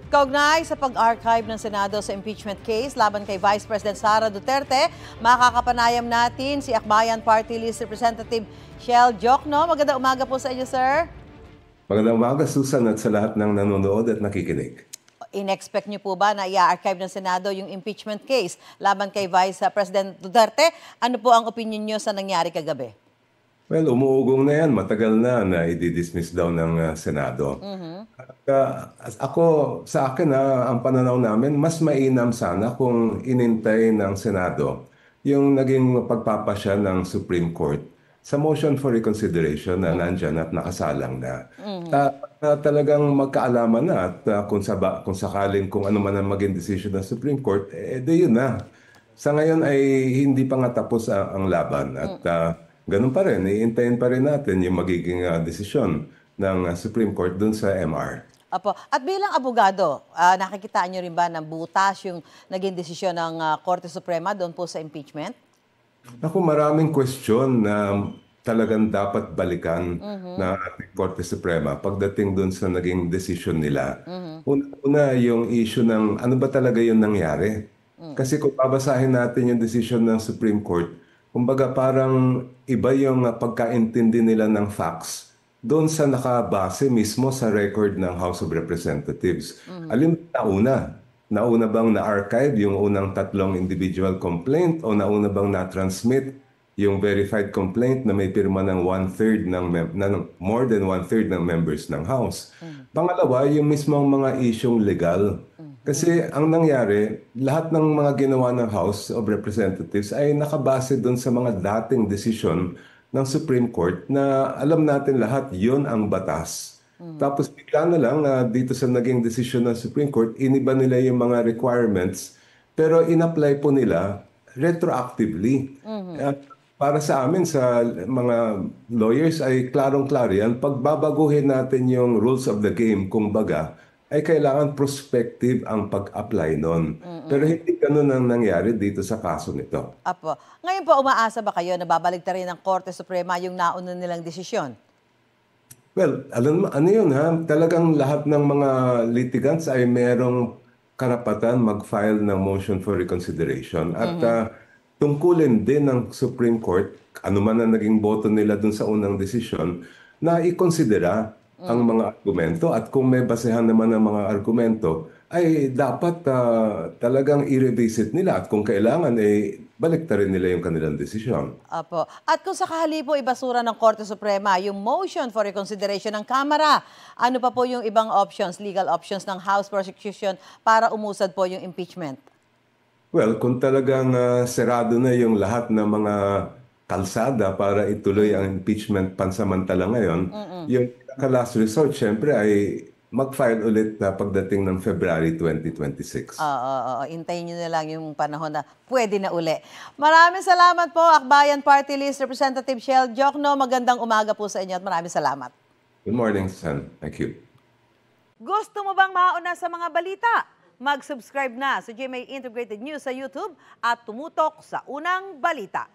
Kaugnay sa pag-archive ng Senado sa impeachment case laban kay Vice President Sara Duterte, makakapanayam natin si Akbayan Party List Representative Shell Jokno. Magandang umaga po sa inyo, sir. Magandang umaga, Susan, at sa lahat ng nanonood at nakikinig. In-expect niyo po ba na i-archive ng Senado yung impeachment case laban kay Vice President Duterte? Ano po ang opinion niyo sa nangyari kagabi? Well, umuugong na yan. Matagal na i-dismiss daw ng Senado. Ako, sa akin, ang pananaw namin, mas mainam sana kung inintay ng Senado yung naging pagpapasya ng Supreme Court sa motion for reconsideration na nandyan at nakasalang na. Talagang magkaalaman na at kung sakaling kung ano man ang maging decision ng Supreme Court, di yun na. Sa ngayon ay hindi pa nga tapos ang laban at ganun pa rin, iintayin pa rin natin yung magiging desisyon ng Supreme Court dun sa MR. Apo. At bilang abogado, nakikitaan niyo rin ba ng butas yung naging desisyon ng Korte Suprema doon po sa impeachment? Ako, maraming question na talagang dapat balikan na ating Korte Suprema pagdating dun sa naging desisyon nila. Una, yung issue ng ano ba talaga yung nangyari? Kasi kung babasahin natin yung desisyon ng Supreme Court, kumbaga parang iba yung pagkaintindi nila ng facts doon sa nakabase mismo sa record ng House of Representatives. Alin nauna bang na-archive yung unang tatlong individual complaint o nauna bang na-transmit yung verified complaint na may pirma ng more than one-third ng members ng House? Pangalawa, yung mismong mga isyong legal. Kasi ang nangyari, lahat ng mga ginawa ng House of Representatives ay nakabase doon sa mga dating desisyon ng Supreme Court na alam natin lahat yun ang batas. Tapos bigla na lang dito sa naging desisyon ng Supreme Court, iniba nila yung mga requirements pero in-apply po nila retroactively. Para sa amin, sa mga lawyers ay klarong-klaro yan. Pagbabaguhin natin yung rules of the game, kumbaga, ay kailangan prospective ang pag-apply nun. Pero hindi ganun ang nangyari dito sa kaso nito. Apo. Ngayon po, umaasa ba kayo na babalik rin ng Korte Suprema yung nauna nilang desisyon? Well, ano yun ha? Talagang lahat ng mga litigants ay merong karapatan mag-file ng motion for reconsideration. At tungkulin din ng Supreme Court, ano man ang naging boto nila dun sa unang desisyon, na ikonsidera ang mga argumento at kung may basehan naman ang mga argumento ay dapat talagang i-revisit nila at kung kailangan ay balik na rin nila yung kanilang desisyon. Apo. At kung sakali po ibasura ng Korte Suprema yung motion for reconsideration ng Kamara, ano pa po yung ibang options, legal options ng House prosecution para umusad po yung impeachment? Well, kung talagang serado na yung lahat ng mga kalsada para ituloy ang impeachment pansamantala ngayon, yung last resort, syempre, ay mag-file ulit na pagdating ng February 2026. Hintayin nyo na lang yung panahon na pwede na uli. Maraming salamat po, Akbayan Party List Representative Shell Jokno. Magandang umaga po sa inyo at maraming salamat. Good morning, Sen. Thank you. Gusto mo bang mauna sa mga balita? Mag-subscribe na sa GMA Integrated News sa YouTube at tumutok sa unang balita.